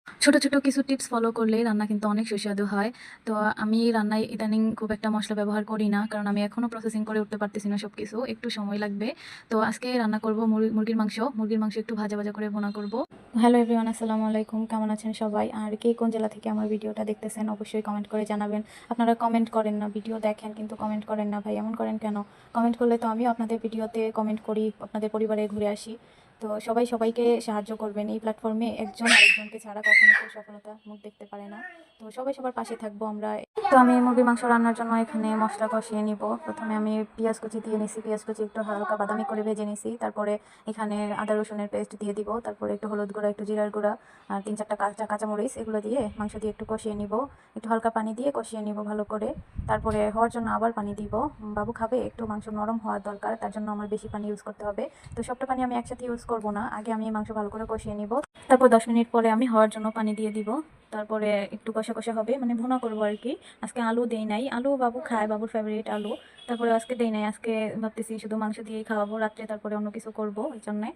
ছোট, ছোট কিছু টিপস ফলো করলেই রান্না কিন্তু অনেক সুস্বাদু হয়। তো আমি রান্নায় ইদানিং খুব একটা মসলা ব্যবহার করি না। কারণ আমি এখনো প্রসেসিং করে উঠতে পারতেছি না সবকিছু। একটু সময় লাগবে। তো আজকে রান্না করব মুরগির মাংস। মুরগির মাংস একটু ভাজা, ভাজা করে ভুনা করব। হ্যালো এভরিওয়ান, আসসালামু আলাইকুম। কেমন আছেন সবাই? আর কে কোন জেলা থেকে আমার ভিডিওটা দেখতেছেন অবশ্যই কমেন্ট করে জানাবেন। আপনারা কমেন্ট করেন না, ভিডিও দেখেন কিন্তু কমেন্ট করেন না। ভাই এমন করেন কেন? কমেন্ট করলে তো আমিও আপনাদের ভিডিওতে কমেন্ট করি, আপনাদের পরিবারে ঘুরে আসি। তো সবাই সবাইকে সাহায্য করবেন। এই প্ল্যাটফর্মে একজন আরেকজনকে ছাড়া কখনো কেউ সফলতা মুখ দেখতে পারে না। তো সবাই সবার পাশে থাকবো আমরা। তো আমি মুরগির মাংস রান্নার জন্য এখানে মশলা কষিয়ে নিব। প্রথমে আমি পেঁয়াজ কুচি দিয়ে নিছি, পেঁয়াজ কুচি একটু হালকা বাদামি করে ভেজে নিছি। তারপরে এখানে আদা রসুনের পেস্ট দিয়ে দিব। তারপরে একটু হলুদ গুঁড়া, একটু জিরার গুঁড়া আর 3-4টা কাঁচামরিচ এগুলো দিয়ে মাংস দিয়ে একটু কষিয়ে নিব। একটু হালকা পানি দিয়ে কষিয়ে নিব ভালো করে। তারপরে হওয়ার জন্য আবার পানি দিব। বাবু খাবে, একটু মাংস নরম হওয়ার দরকার, তার জন্য আমার বেশি পানি ইউজ করতে হবে। তো সবটা পানি আমি একসাথে ইউজ করব না, আগে আমি মাংস ভালো করে কষিয়ে নিব। তারপর 10 মিনিট পরে আমি হওয়ার জন্য পানি দিয়ে দিব। তারপরে একটু কষা কষা হবে, মানে ভুনা করবো আর কি। আজকে আলু দেই নাই, আলু বাবু খায়, বাবুর ফেভারিট আলু। তারপরে আজকে দেই নাই, আজকে ভাবতেছি শুধু মাংস দিয়েই খাওয়াবো রাত্রে, তারপরে অন্য কিছু করবো ওই জন্যে।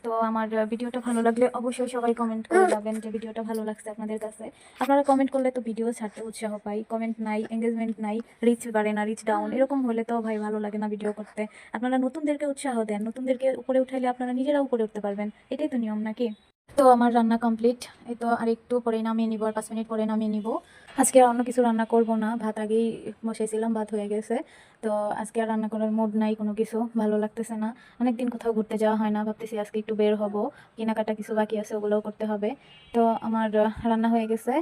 তো আমার ভিডিওটা ভালো লাগলে অবশ্যই সবাই কমেন্ট করে যাবেন যে ভিডিওটা ভালো লাগছে আপনাদের কাছে। আপনারা কমেন্ট করলে তো ভিডিও ছাড়তে উৎসাহ পাই। কমেন্ট নাই, এঙ্গেজমেন্ট নাই, রিচ বাড়ে না, রিচ ডাউন, এরকম হলে তো ভাই ভালো লাগে না ভিডিও করতে। আপনারা নতুনদেরকে উৎসাহ দেন, নতুনদেরকে উপরে উঠাইলে আপনারা নিজেরা উপরে উঠতে পারবেন, এটাই তো নিয়ম নাকি? তো আমার রান্না কমপ্লিট। এই তো আর একটু পরে নামিয়ে নিব, আর 5 মিনিট পরে নামিয়ে নিব। আজকে আর অন্য কিছু রান্না করব না, ভাত আগেই বসাইছিলাম, ভাত হয়ে গেছে। তো আজকে আর রান্না করার মুড নাই, কোনো কিছু ভালো লাগতেছে না। অনেকদিন কোথাও ঘুরতে যাওয়া হয় না, ভাবতেছি আজকে একটু বের হব। কেনাকাটা কিছু বাকি আছে, ওগুলোও করতে হবে। তো আমার রান্না হয়ে গেছে,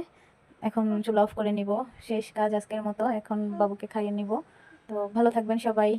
এখন চুলা অফ করে নিব। শেষ কাজ আজকের মতো, এখন বাবুকে খাইয়ে নিব। তো ভালো থাকবেন সবাই।